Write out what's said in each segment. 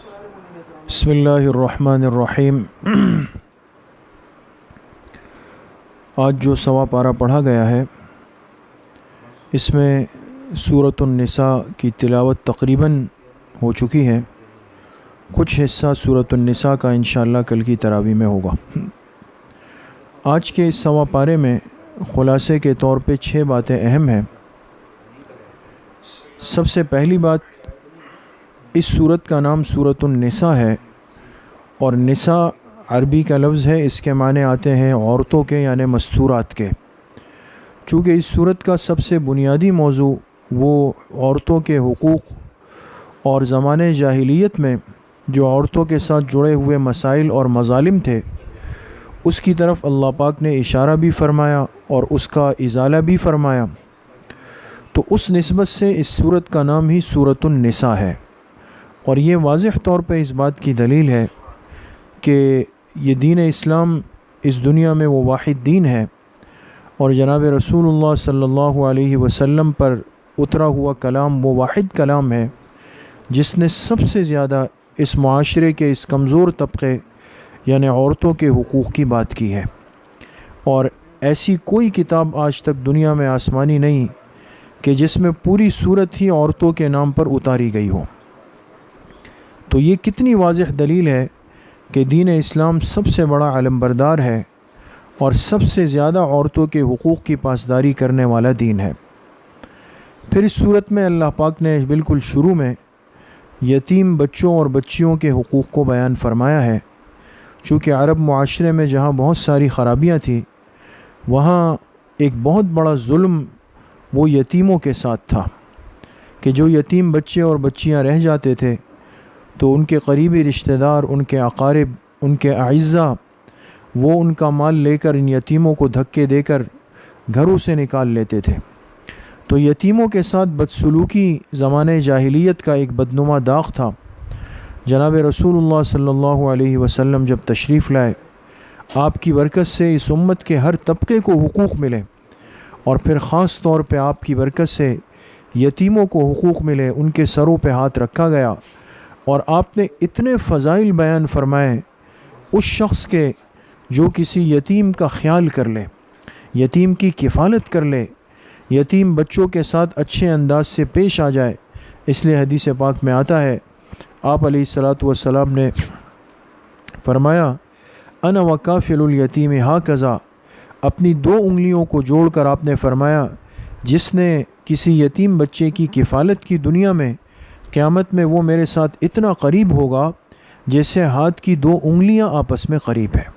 بسم اللہ الرحمن الرحیم۔ آج جو سوا پارہ پڑھا گیا ہے اس میں سورۃ النساء کی تلاوت تقریباً ہو چکی ہے۔ کچھ حصہ سورۃ النساء کا انشاءاللہ کل کی تراویح میں ہوگا۔ آج کے اس سوا پارے میں خلاصے کے طور پہ 6 باتیں اہم ہیں۔ سب سے پہلی بات، اس سورت کا نام سورۃ النساء ہے، اور نساء عربی کا لفظ ہے، اس کے معنی آتے ہیں عورتوں کے، یعنی مستورات کے۔ چونکہ اس سورت کا سب سے بنیادی موضوع وہ عورتوں کے حقوق اور زمانے جاہلیت میں جو عورتوں کے ساتھ جڑے ہوئے مسائل اور مظالم تھے، اس کی طرف اللہ پاک نے اشارہ بھی فرمایا اور اس کا ازالہ بھی فرمایا۔ تو اس نسبت سے اس سورت کا نام ہی سورۃ النساء ہے، اور یہ واضح طور پہ اس بات کی دلیل ہے کہ یہ دین اسلام اس دنیا میں وہ واحد دین ہے، اور جناب رسول اللہ صلی اللہ علیہ وسلم پر اترا ہوا کلام وہ واحد کلام ہے جس نے سب سے زیادہ اس معاشرے کے اس کمزور طبقے یعنی عورتوں کے حقوق کی بات کی ہے۔ اور ایسی کوئی کتاب آج تک دنیا میں آسمانی نہیں کہ جس میں پوری صورت ہی عورتوں کے نام پر اتاری گئی ہو۔ تو یہ کتنی واضح دلیل ہے کہ دین اسلام سب سے بڑا علمبردار ہے اور سب سے زیادہ عورتوں کے حقوق کی پاسداری کرنے والا دین ہے۔ پھر اس صورت میں اللہ پاک نے بالکل شروع میں یتیم بچوں اور بچیوں کے حقوق کو بیان فرمایا ہے۔ چونکہ عرب معاشرے میں جہاں بہت ساری خرابیاں تھیں، وہاں ایک بہت بڑا ظلم وہ یتیموں کے ساتھ تھا کہ جو یتیم بچے اور بچیاں رہ جاتے تھے تو ان کے قریبی رشتہ دار، ان کے اقارب، ان کے اعزاء، وہ ان کا مال لے کر ان یتیموں کو دھکے دے کر گھروں سے نکال لیتے تھے۔ تو یتیموں کے ساتھ بدسلوکی زمانے جاہلیت کا ایک بدنما داغ تھا۔ جناب رسول اللہ صلی اللہ علیہ وسلم جب تشریف لائے، آپ کی برکت سے اس امت کے ہر طبقے کو حقوق ملے، اور پھر خاص طور پہ آپ کی برکت سے یتیموں کو حقوق ملے، ان کے سروں پہ ہاتھ رکھا گیا، اور آپ نے اتنے فضائل بیان فرمائے اس شخص کے جو کسی یتیم کا خیال کر لے، یتیم کی کفالت کر لے، یتیم بچوں کے ساتھ اچھے انداز سے پیش آ جائے۔ اس لیے حدیث پاک میں آتا ہے، آپ علیہ الصلاۃ والسلام نے فرمایا، انا وکافل الیتیم ہاکذا، اپنی 2 انگلیوں کو جوڑ کر آپ نے فرمایا، جس نے کسی یتیم بچے کی کفالت کی دنیا میں، قیامت میں وہ میرے ساتھ اتنا قریب ہوگا جیسے ہاتھ کی 2 انگلیاں آپس میں قریب ہیں۔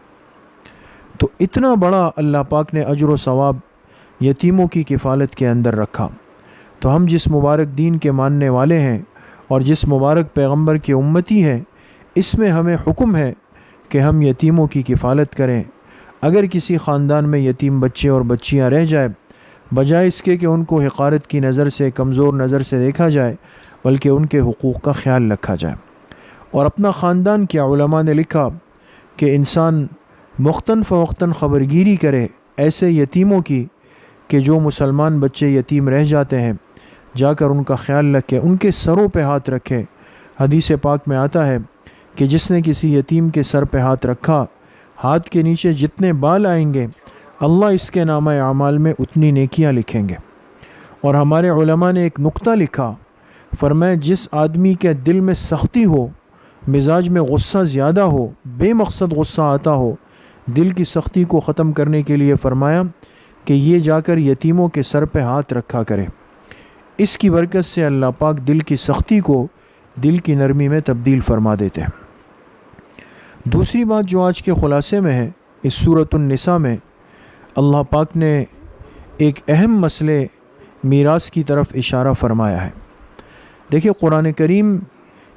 تو اتنا بڑا اللہ پاک نے اجر و ثواب یتیموں کی کفالت کے اندر رکھا۔ تو ہم جس مبارک دین کے ماننے والے ہیں اور جس مبارک پیغمبر کے امتی ہیں، اس میں ہمیں حکم ہے کہ ہم یتیموں کی کفالت کریں۔ اگر کسی خاندان میں یتیم بچے اور بچیاں رہ جائے، بجائے اس کے کہ ان کو حقارت کی نظر سے، کمزور نظر سے دیکھا جائے، بلکہ ان کے حقوق کا خیال رکھا جائے۔ اور اپنا خاندان کیا، علماء نے لکھا کہ انسان وقتاً فوقتاً خبرگیری کرے ایسے یتیموں کی کہ جو مسلمان بچے یتیم رہ جاتے ہیں، جا کر ان کا خیال رکھے، ان کے سروں پہ ہاتھ رکھے۔ حدیث پاک میں آتا ہے کہ جس نے کسی یتیم کے سر پہ ہاتھ رکھا، ہاتھ کے نیچے جتنے بال آئیں گے، اللہ اس کے نامہ اعمال میں اتنی نیکیاں لکھیں گے۔ اور ہمارے علماء نے ایک نقطہ لکھا، فرمایا جس آدمی کے دل میں سختی ہو، مزاج میں غصہ زیادہ ہو، بے مقصد غصہ آتا ہو، دل کی سختی کو ختم کرنے کے لیے فرمایا کہ یہ جا کر یتیموں کے سر پہ ہاتھ رکھا کرے۔ اس کی برکت سے اللہ پاک دل کی سختی کو دل کی نرمی میں تبدیل فرما دیتے ہیں۔ دوسری بات جو آج کے خلاصے میں ہے، اس سورۃ النساء میں اللہ پاک نے ایک اہم مسئلے میراث کی طرف اشارہ فرمایا ہے۔ دیکھیں، قرآن کریم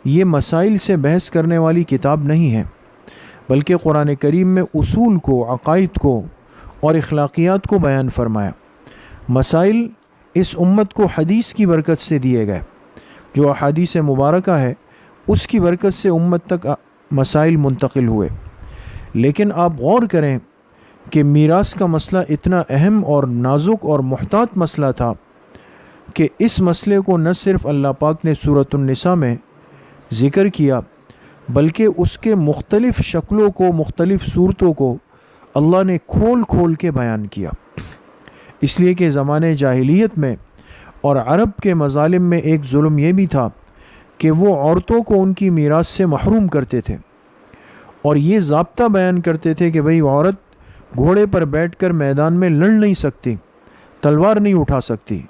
یہ مسائل سے بحث کرنے والی کتاب نہیں ہے، بلکہ قرآن کریم میں اصول کو، عقائد کو اور اخلاقیات کو بیان فرمایا۔ مسائل اس امت کو حدیث کی برکت سے دیے گئے، جو احادیث مبارکہ ہے اس کی برکت سے امت تک مسائل منتقل ہوئے۔ لیکن آپ غور کریں کہ میراث کا مسئلہ اتنا اہم اور نازک اور محتاط مسئلہ تھا کہ اس مسئلے کو نہ صرف اللہ پاک نے سورۃ النساء میں ذکر کیا، بلکہ اس کے مختلف شکلوں کو، مختلف صورتوں کو اللہ نے کھول کھول کے بیان کیا، اس لیے کہ زمانے جاہلیت میں اور عرب کے مظالم میں ایک ظلم یہ بھی تھا کہ وہ عورتوں کو ان کی میراث سے محروم کرتے تھے، اور یہ ضابطہ بیان کرتے تھے کہ بھئی عورت گھوڑے پر بیٹھ کر میدان میں لڑ نہیں سکتی، تلوار نہیں اٹھا سکتی،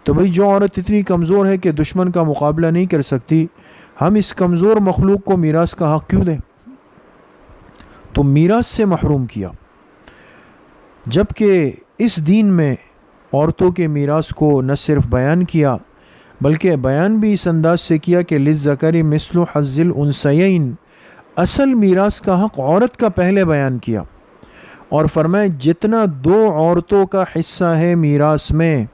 تو بھئی جو عورت اتنی کمزور ہے کہ دشمن کا مقابلہ نہیں کر سکتی، ہم اس کمزور مخلوق کو میراث کا حق کیوں دیں؟ تو میراث سے محروم کیا، جبکہ اس دین میں عورتوں کے میراث کو نہ صرف بیان کیا بلکہ بیان بھی اس انداز سے کیا کہ للذکر مثل حظ الانثیین، اصل میراث کا حق عورت کا پہلے بیان کیا، اور فرمائے جتنا دو عورتوں کا حصہ ہے میراث میں،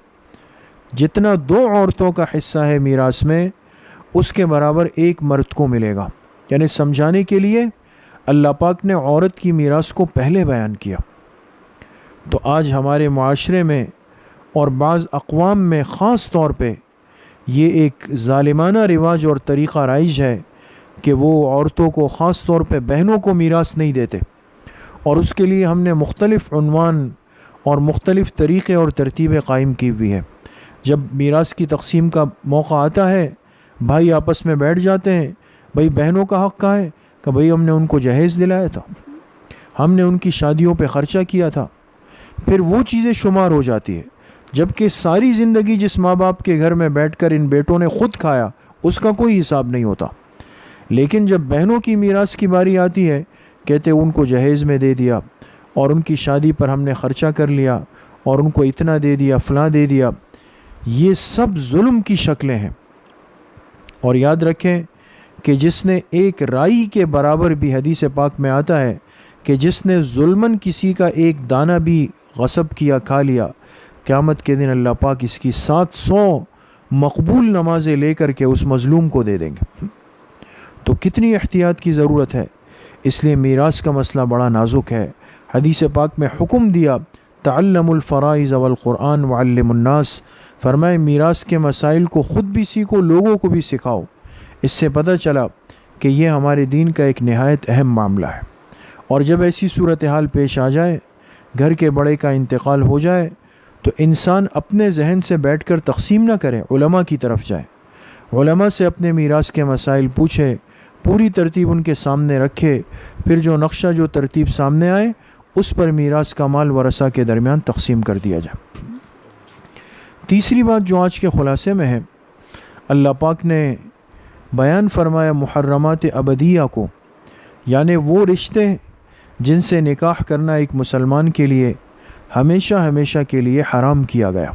جتنا دو عورتوں کا حصہ ہے میراث میں، اس کے برابر ایک مرد کو ملے گا۔ یعنی سمجھانے کے لیے اللہ پاک نے عورت کی میراث کو پہلے بیان کیا۔ تو آج ہمارے معاشرے میں اور بعض اقوام میں خاص طور پہ یہ ایک ظالمانہ رواج اور طریقہ رائج ہے کہ وہ عورتوں کو، خاص طور پہ بہنوں کو میراث نہیں دیتے، اور اس کے لیے ہم نے مختلف عنوان اور مختلف طریقے اور ترتیبیں قائم کی ہوئی ہے۔ جب میراث کی تقسیم کا موقع آتا ہے، بھائی آپس میں بیٹھ جاتے ہیں، بھائی بہنوں کا حق کہاں ہے؟ کہ بھئی ہم نے ان کو جہیز دلایا تھا، ہم نے ان کی شادیوں پہ خرچہ کیا تھا، پھر وہ چیزیں شمار ہو جاتی ہے، جبکہ ساری زندگی جس ماں باپ کے گھر میں بیٹھ کر ان بیٹوں نے خود کھایا اس کا کوئی حساب نہیں ہوتا۔ لیکن جب بہنوں کی میراث کی باری آتی ہے، کہتے ان کو جہیز میں دے دیا، اور ان کی شادی پر ہم نے خرچہ کر لیا، اور ان کو اتنا دے دیا، فلاں دے دیا۔ یہ سب ظلم کی شکلیں ہیں، اور یاد رکھیں کہ جس نے ایک رائی کے برابر بھی حدیث پاک میں آتا ہے کہ جس نے ظلماً کسی کا ایک دانہ بھی غصب کیا، کھا لیا، قیامت کے دن اللہ پاک اس کی 700 مقبول نمازیں لے کر کے اس مظلوم کو دے دیں گے۔ تو کتنی احتیاط کی ضرورت ہے، اس لیے میراث کا مسئلہ بڑا نازک ہے۔ حدیث پاک میں حکم دیا تعلم الفرائض والقرآن وعلم الناس، فرمائے میراث کے مسائل کو خود بھی سیکھو، لوگوں کو بھی سکھاؤ۔ اس سے پتہ چلا کہ یہ ہمارے دین کا ایک نہایت اہم معاملہ ہے، اور جب ایسی صورتحال پیش آ جائے، گھر کے بڑے کا انتقال ہو جائے، تو انسان اپنے ذہن سے بیٹھ کر تقسیم نہ کرے، علماء کی طرف جائے، علماء سے اپنے میراث کے مسائل پوچھے، پوری ترتیب ان کے سامنے رکھے، پھر جو نقشہ، جو ترتیب سامنے آئے، اس پر میراث کا مال ورثہ کے درمیان تقسیم کر دیا جائے۔ تیسری بات جو آج کے خلاصے میں ہے، اللہ پاک نے بیان فرمایا محرمات ابدیہ کو، یعنی وہ رشتے جن سے نکاح کرنا ایک مسلمان کے لیے ہمیشہ ہمیشہ کے لیے حرام کیا گیا،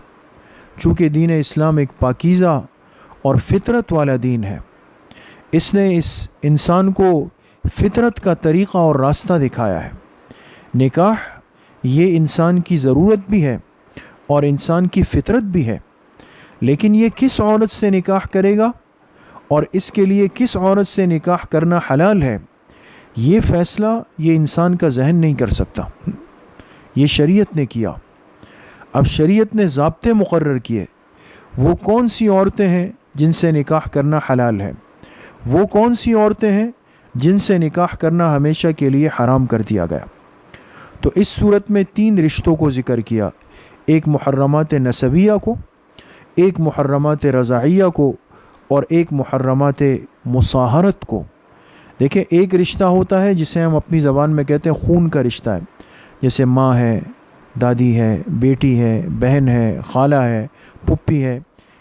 چونکہ دین اسلام ایک پاکیزہ اور فطرت والا دین ہے۔ اس نے اس انسان کو فطرت کا طریقہ اور راستہ دکھایا ہے۔ نکاح یہ انسان کی ضرورت بھی ہے اور انسان کی فطرت بھی ہے، لیکن یہ کس عورت سے نکاح کرے گا اور اس کے لیے کس عورت سے نکاح کرنا حلال ہے، یہ فیصلہ یہ انسان کا ذہن نہیں کر سکتا، یہ شریعت نے کیا۔ اب شریعت نے ضابطے مقرر کیے، وہ کون سی عورتیں ہیں جن سے نکاح کرنا حلال ہے، وہ کون سی عورتیں ہیں جن سے نکاح کرنا ہمیشہ کے لیے حرام کر دیا گیا۔ تو اس صورت میں 3 رشتوں کو ذکر کیا، ایک محرمات نسبیہ کو، ایک محرمات رضاعیہ کو، اور ایک محرمات مصاہرت کو۔ دیکھیں، ایک رشتہ ہوتا ہے جسے ہم اپنی زبان میں کہتے ہیں خون کا رشتہ ہے، جیسے ماں ہے، دادی ہے، بیٹی ہے، بہن ہے، خالہ ہے، پھپھی ہے،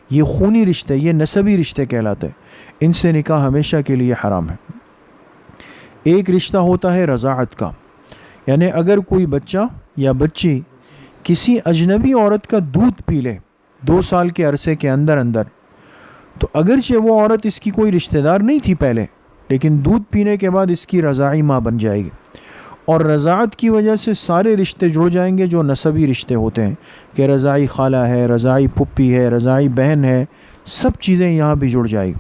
یہ خونی رشتے، یہ نسبی رشتے کہلاتے ہیں، ان سے نکاح ہمیشہ کے لیے حرام ہے۔ ایک رشتہ ہوتا ہے رضاعت کا، یعنی اگر کوئی بچہ یا بچی کسی اجنبی عورت کا دودھ پی لے 2 سال کے عرصے کے اندر تو اگرچہ وہ عورت اس کی کوئی رشتہ دار نہیں تھی پہلے، لیکن دودھ پینے کے بعد اس کی رضاعی ماں بن جائے گی، اور رضاعت کی وجہ سے سارے رشتے جڑ جائیں گے جو نسبی رشتے ہوتے ہیں، کہ رضاعی خالہ ہے، رضاعی پھپھی ہے، رضاعی بہن ہے، سب چیزیں یہاں بھی جڑ جائیں گی۔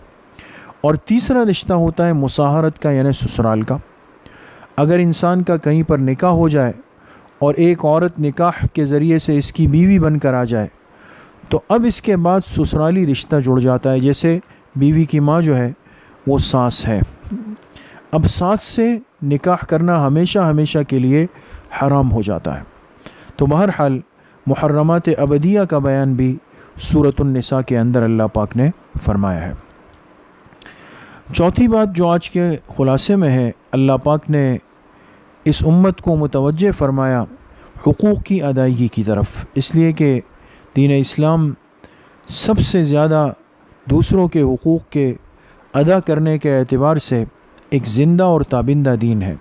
اور تیسرا رشتہ ہوتا ہے مصاہرت کا، یعنی سسرال کا۔ اگر انسان کا کہیں پر نکاح ہو جائے اور ایک عورت نکاح کے ذریعے سے اس کی بیوی بن کر آ جائے، تو اب اس کے بعد سسرالی رشتہ جڑ جاتا ہے، جیسے بیوی کی ماں جو ہے وہ ساس ہے۔ اب ساس سے نکاح کرنا ہمیشہ ہمیشہ کے لیے حرام ہو جاتا ہے۔ تو بہرحال محرمات ابدیہ کا بیان بھی سورۃ النساء کے اندر اللہ پاک نے فرمایا ہے۔ چوتھی بات جو آج کے خلاصے میں ہے، اللہ پاک نے اس امت کو متوجہ فرمایا حقوق کی ادائیگی کی طرف، اس لیے کہ دین اسلام سب سے زیادہ دوسروں کے حقوق کے ادا کرنے کے اعتبار سے ایک زندہ اور تابندہ دین ہے۔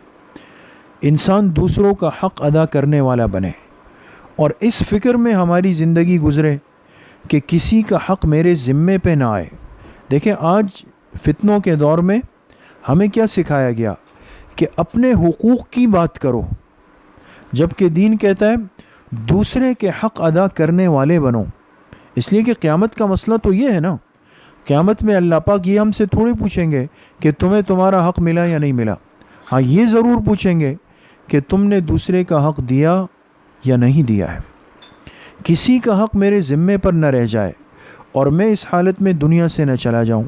انسان دوسروں کا حق ادا کرنے والا بنے اور اس فکر میں ہماری زندگی گزرے کہ کسی کا حق میرے ذمے پہ نہ آئے۔ دیکھیں آج فتنوں کے دور میں ہمیں کیا سکھایا گیا کہ اپنے حقوق کی بات کرو، جبکہ دین کہتا ہے دوسرے کے حق ادا کرنے والے بنو۔ اس لیے کہ قیامت کا مسئلہ تو یہ ہے نا، قیامت میں اللہ پاک یہ ہم سے تھوڑی پوچھیں گے کہ تمہیں تمہارا حق ملا یا نہیں ملا۔ ہاں یہ ضرور پوچھیں گے کہ تم نے دوسرے کا حق دیا یا نہیں دیا ہے۔ کسی کا حق میرے ذمے پر نہ رہ جائے اور میں اس حالت میں دنیا سے نہ چلا جاؤں۔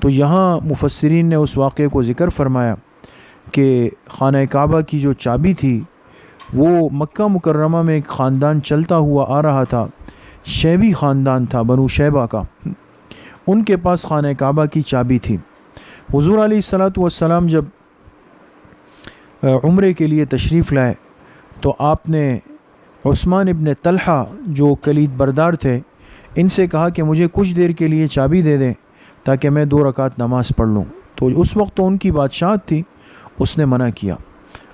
تو یہاں مفسرین نے اس واقعے کو ذکر فرمایا کہ خانہ کعبہ کی جو چابی تھی وہ مکہ مکرمہ میں ایک خاندان چلتا ہوا آ رہا تھا، شیبی خاندان تھا، بنو شیبہ کا، ان کے پاس خانہ کعبہ کی چابی تھی۔ حضور علیہ الصلاۃ والسلام جب عمرے کے لیے تشریف لائے تو آپ نے عثمان ابن طلحہ جو کلید بردار تھے ان سے کہا کہ مجھے کچھ دیر کے لیے چابی دے دیں تاکہ میں 2 رکعت نماز پڑھ لوں۔ تو اس وقت تو ان کی بادشاہت تھی، اس نے منع کیا۔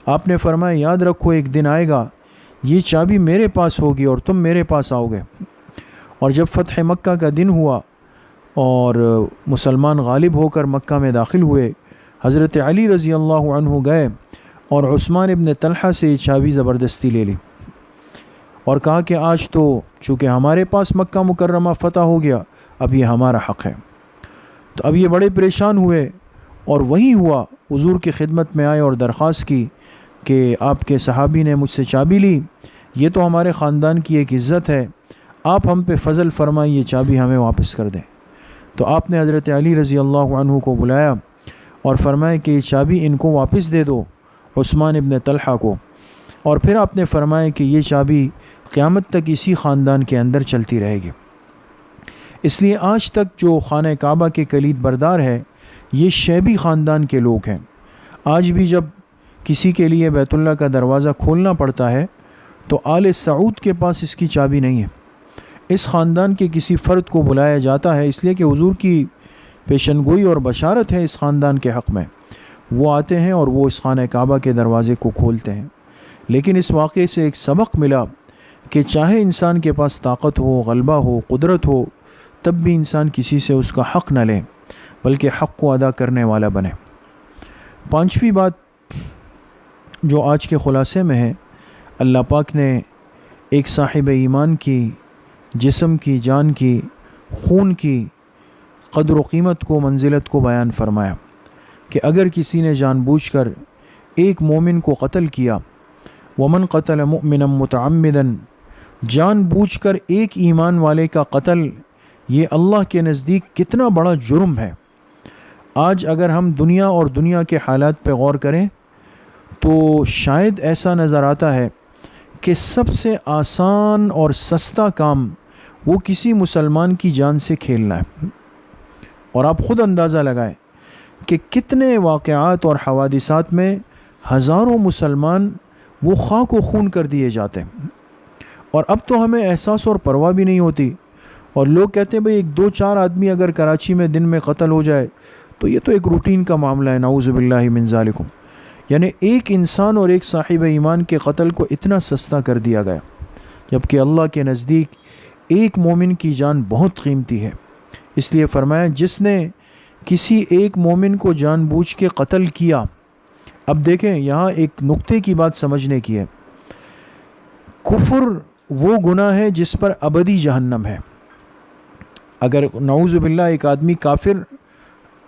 آپ نے فرمایا یاد رکھو ایک دن آئے گا یہ چابی میرے پاس ہوگی اور تم میرے پاس آؤ گے۔ اور جب فتح مکہ کا دن ہوا اور مسلمان غالب ہو کر مکہ میں داخل ہوئے، حضرت علی رضی اللہ عنہ گئے اور عثمان ابن طلحہ سے یہ چابی زبردستی لے لی اور کہا کہ آج تو چونکہ ہمارے پاس مکہ مکرمہ فتح ہو گیا، اب یہ ہمارا حق ہے۔ تو اب یہ بڑے پریشان ہوئے اور وہی ہوا، حضور کی خدمت میں آئے اور درخواست کی کہ آپ کے صحابی نے مجھ سے چابی لی، یہ تو ہمارے خاندان کی ایک عزت ہے، آپ ہم پہ فضل فرمائیں یہ چابی ہمیں واپس کر دیں۔ تو آپ نے حضرت علی رضی اللہ عنہ کو بلایا اور فرمایا کہ یہ چابی ان کو واپس دے دو، عثمان ابن طلحہ کو، اور پھر آپ نے فرمایا کہ یہ چابی قیامت تک اسی خاندان کے اندر چلتی رہے گی۔ اس لیے آج تک جو خانہ کعبہ کے کلید بردار ہے یہ شیبی خاندان کے لوگ ہیں۔ آج بھی جب کسی کے لیے بیت اللہ کا دروازہ کھولنا پڑتا ہے تو آل سعود کے پاس اس کی چابی نہیں ہے، اس خاندان کے کسی فرد کو بلایا جاتا ہے، اس لیے کہ حضور کی پیشن گوئی اور بشارت ہے اس خاندان کے حق میں، وہ آتے ہیں اور وہ اس خانہ کعبہ کے دروازے کو کھولتے ہیں۔ لیکن اس واقعے سے ایک سبق ملا کہ چاہے انسان کے پاس طاقت ہو، غلبہ ہو، قدرت ہو، تب بھی انسان کسی سے اس کا حق نہ لے بلکہ حق کو ادا کرنے والا بنے۔ 5ویں بات جو آج کے خلاصے میں ہے، اللہ پاک نے ایک صاحب ایمان کی جسم کی، جان کی، خون کی قدر و قیمت کو، منزلت کو بیان فرمایا کہ اگر کسی نے جان بوجھ کر ایک مومن کو قتل کیا، ومن قتل مؤمنا متعمدا، جان بوجھ کر ایک ایمان والے کا قتل، یہ اللہ کے نزدیک کتنا بڑا جرم ہے۔ آج اگر ہم دنیا اور دنیا کے حالات پہ غور کریں تو شاید ایسا نظر آتا ہے کہ سب سے آسان اور سستا کام وہ کسی مسلمان کی جان سے کھیلنا ہے۔ اور آپ خود اندازہ لگائیں کہ کتنے واقعات اور حوادثات میں ہزاروں مسلمان وہ خاک و خون کر دیے جاتے ہیں، اور اب تو ہمیں احساس اور پرواہ بھی نہیں ہوتی، اور لوگ کہتے ہیں بھئی 1-2-4 آدمی اگر کراچی میں دن میں قتل ہو جائے تو یہ تو ایک روٹین کا معاملہ ہے، نعوذ باللہ من ذالکم۔ یعنی ایک انسان اور ایک صاحب ایمان کے قتل کو اتنا سستا کر دیا گیا، جبکہ اللہ کے نزدیک ایک مومن کی جان بہت قیمتی ہے۔ اس لیے فرمایا جس نے کسی ایک مومن کو جان بوجھ کے قتل کیا۔ اب دیکھیں یہاں ایک نقطے کی بات سمجھنے کی ہے، کفر وہ گناہ ہے جس پر ابدی جہنم ہے۔ اگر نعوذ باللہ ایک آدمی کافر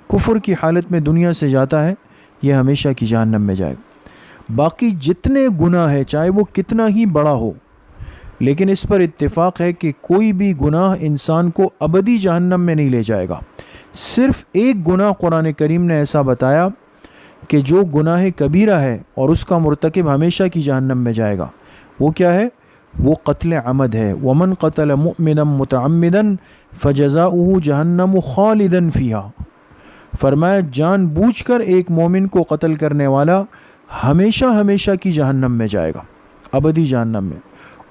کفر کی حالت میں دنیا سے جاتا ہے، یہ ہمیشہ کی جہنم میں جائے گا۔ باقی جتنے گناہ ہے چاہے وہ کتنا ہی بڑا ہو، لیکن اس پر اتفاق ہے کہ کوئی بھی گناہ انسان کو ابدی جہنم میں نہیں لے جائے گا۔ صرف ایک گناہ قرآن کریم نے ایسا بتایا کہ جو گناہ کبیرہ ہے اور اس کا مرتکب ہمیشہ کی جہنم میں جائے گا، وہ کیا ہے؟ وہ قتل عمد ہے۔ ومن قتل مؤمنا متعمدا فجزاؤہ جہنم خالدا فیہا، فرمایا جان بوجھ کر ایک مومن کو قتل کرنے والا ہمیشہ ہمیشہ کی جہنم میں جائے گا، ابدی جہنم میں۔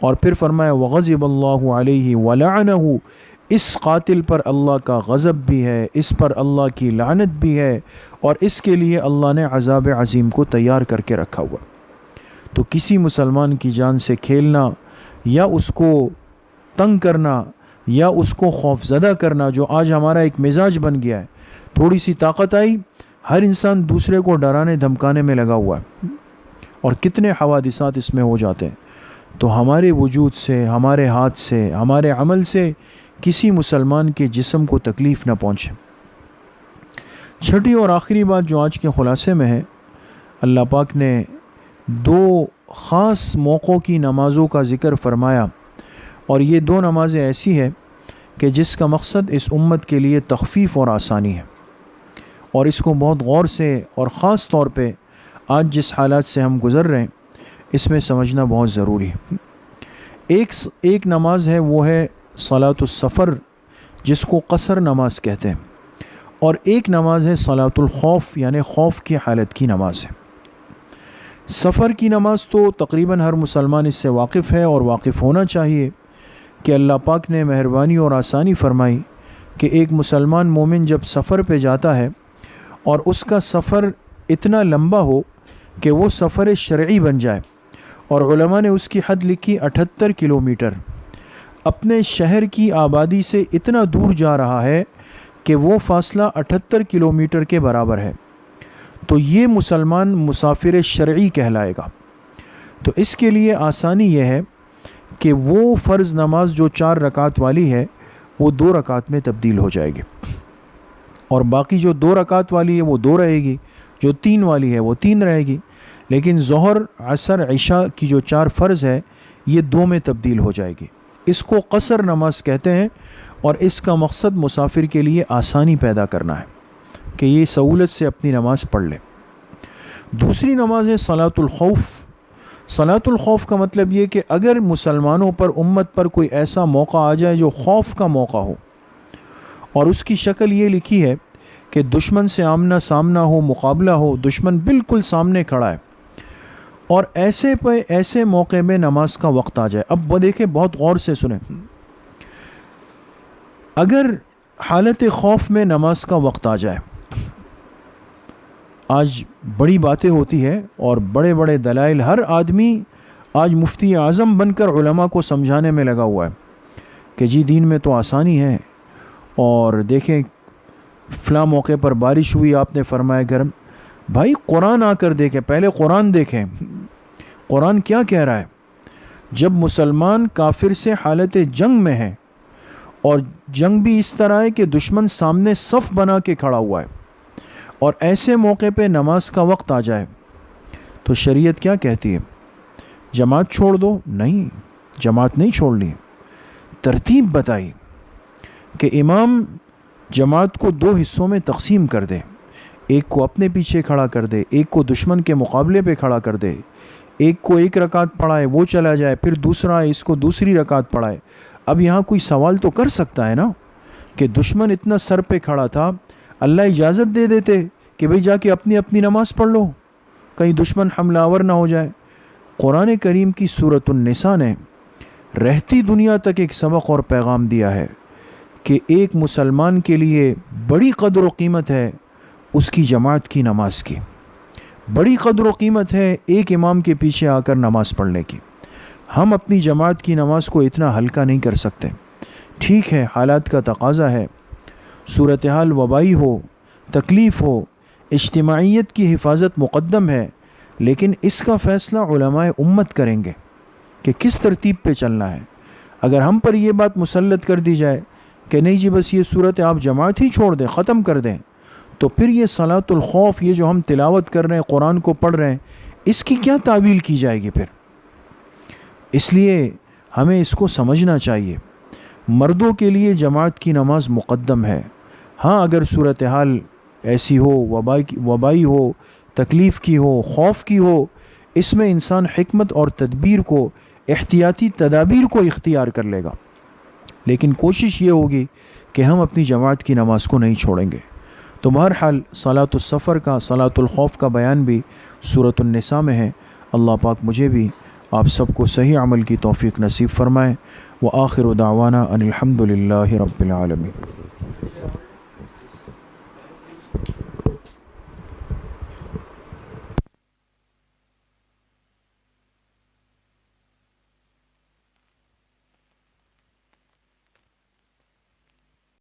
اور پھر فرمایا وغضب اللہ علیہ ولعنہ، اس قاتل پر اللہ کا غضب بھی ہے، اس پر اللہ کی لعنت بھی ہے، اور اس کے لیے اللہ نے عذاب عظیم کو تیار کر کے رکھا ہوا۔ تو کسی مسلمان کی جان سے کھیلنا یا اس کو تنگ کرنا یا اس کو خوف زدہ کرنا، جو آج ہمارا ایک مزاج بن گیا ہے، تھوڑی سی طاقت آئی ہر انسان دوسرے کو ڈرانے دھمکانے میں لگا ہوا ہے، اور کتنے حوادثات اس میں ہو جاتے ہیں۔ تو ہمارے وجود سے، ہمارے ہاتھ سے، ہمارے عمل سے کسی مسلمان کے جسم کو تکلیف نہ پہنچے۔ چھٹی اور آخری بات جو آج کے خلاصے میں ہے، اللہ پاک نے دو خاص موقعوں کی نمازوں کا ذکر فرمایا، اور یہ دو نمازیں ایسی ہیں کہ جس کا مقصد اس امت کے لیے تخفیف اور آسانی ہے، اور اس کو بہت غور سے اور خاص طور پہ آج جس حالات سے ہم گزر رہے ہیں اس میں سمجھنا بہت ضروری ہے۔ ایک نماز ہے، وہ ہے صلاۃ السفر، جس کو قصر نماز کہتے ہیں، اور ایک نماز ہے صلاۃ الخوف، یعنی خوف کی حالت کی نماز ہے۔ سفر کی نماز تو تقریباً ہر مسلمان اس سے واقف ہے، اور واقف ہونا چاہیے کہ اللہ پاک نے مہربانی اور آسانی فرمائی کہ ایک مسلمان مومن جب سفر پہ جاتا ہے اور اس کا سفر اتنا لمبا ہو کہ وہ سفر شرعی بن جائے، اور علماء نے اس کی حد لکھی 78 کلومیٹر، اپنے شہر کی آبادی سے اتنا دور جا رہا ہے کہ وہ فاصلہ 78 کلومیٹر کے برابر ہے، تو یہ مسلمان مسافر شرعی کہلائے گا۔ تو اس کے لیے آسانی یہ ہے کہ وہ فرض نماز جو 4 رکعت والی ہے وہ 2 رکعت میں تبدیل ہو جائے گی، اور باقی جو 2 رکعت والی ہے وہ 2 رہے گی، جو 3 والی ہے وہ 3 رہے گی، لیکن ظہر، عصر، عشاء کی جو 4 فرض ہے یہ 2 میں تبدیل ہو جائے گی۔ اس کو قصر نماز کہتے ہیں، اور اس کا مقصد مسافر کے لیے آسانی پیدا کرنا ہے کہ یہ سہولت سے اپنی نماز پڑھ لے۔ دوسری نماز ہے صلاۃ الخوف۔ صلاۃ الخوف کا مطلب یہ کہ اگر مسلمانوں پر، امت پر کوئی ایسا موقع آ جائے جو خوف کا موقع ہو، اور اس کی شکل یہ لکھی ہے کہ دشمن سے آمنا سامنا ہو، مقابلہ ہو، دشمن بالکل سامنے کھڑا ہے، اور ایسے موقع میں نماز کا وقت آ جائے۔ اب وہ دیکھیں، بہت غور سے سنیں، اگر حالت خوف میں نماز کا وقت آ جائے، آج بڑی باتیں ہوتی ہے اور بڑے بڑے دلائل، ہر آدمی آج مفتی اعظم بن کر علماء کو سمجھانے میں لگا ہوا ہے کہ جی دین میں تو آسانی ہے، اور دیکھیں فلاں موقع پر بارش ہوئی، آپ نے فرمایا گرم۔ بھائی قرآن آ کر دیکھیں، پہلے قرآن دیکھیں، قرآن کیا کہہ رہا ہے۔ جب مسلمان کافر سے حالت جنگ میں ہے، اور جنگ بھی اس طرح ہے کہ دشمن سامنے صف بنا کے کھڑا ہوا ہے، اور ایسے موقع پہ نماز کا وقت آ جائے، تو شریعت کیا کہتی ہے؟ جماعت چھوڑ دو؟ نہیں، جماعت نہیں چھوڑنی، ترتیب بتائی کہ امام جماعت کو 2 حصوں میں تقسیم کر دے، ایک کو اپنے پیچھے کھڑا کر دے، ایک کو دشمن کے مقابلے پہ کھڑا کر دے، ایک کو 1 رکعت پڑھائے وہ چلا جائے، پھر دوسرا اس کو دوسری رکعت پڑھائے۔ اب یہاں کوئی سوال تو کر سکتا ہے نا کہ دشمن اتنا سر پہ کھڑا تھا، اللہ اجازت دے دیتے کہ بھئی جا کے اپنی اپنی نماز پڑھ لو، کہیں دشمن حملہ آور نہ ہو جائے۔ قرآن کریم کی سورۃ النساء نے رہتی دنیا تک ایک سبق اور پیغام دیا ہے کہ ایک مسلمان کے لیے بڑی قدر و قیمت ہے اس کی جماعت کی نماز کی، بڑی قدر و قیمت ہے ایک امام کے پیچھے آ کر نماز پڑھنے کی۔ ہم اپنی جماعت کی نماز کو اتنا ہلکا نہیں کر سکتے۔ ٹھیک ہے، حالات کا تقاضا ہے، صورتحال وبائی ہو، تکلیف ہو، اجتماعیت کی حفاظت مقدم ہے، لیکن اس کا فیصلہ علماء امت کریں گے کہ کس ترتیب پہ چلنا ہے۔ اگر ہم پر یہ بات مسلط کر دی جائے کہ نہیں جی بس یہ صورت آپ جماعت ہی چھوڑ دیں، ختم کر دیں، تو پھر یہ صلاۃ الخوف، یہ جو ہم تلاوت کر رہے ہیں، قرآن کو پڑھ رہے ہیں، اس کی کیا تعویل کی جائے گی پھر؟ اس لیے ہمیں اس کو سمجھنا چاہیے۔ مردوں کے لیے جماعت کی نماز مقدم ہے، ہاں اگر صورتحال ایسی ہو، وبائی ہو، تکلیف کی ہو، خوف کی ہو، اس میں انسان حکمت اور تدبیر کو، احتیاطی تدابیر کو اختیار کر لے گا۔ لیکن کوشش یہ ہوگی کہ ہم اپنی جماعت کی نماز کو نہیں چھوڑیں گے۔ تو بہرحال صلاۃ السفر کا، صلاۃ الخوف کا بیان بھی سورۃ النساء میں ہے۔ اللہ پاک مجھے بھی آپ سب کو صحیح عمل کی توفیق نصیب فرمائے۔ وآخر دعوانا ان الحمد للہ رب العالمین۔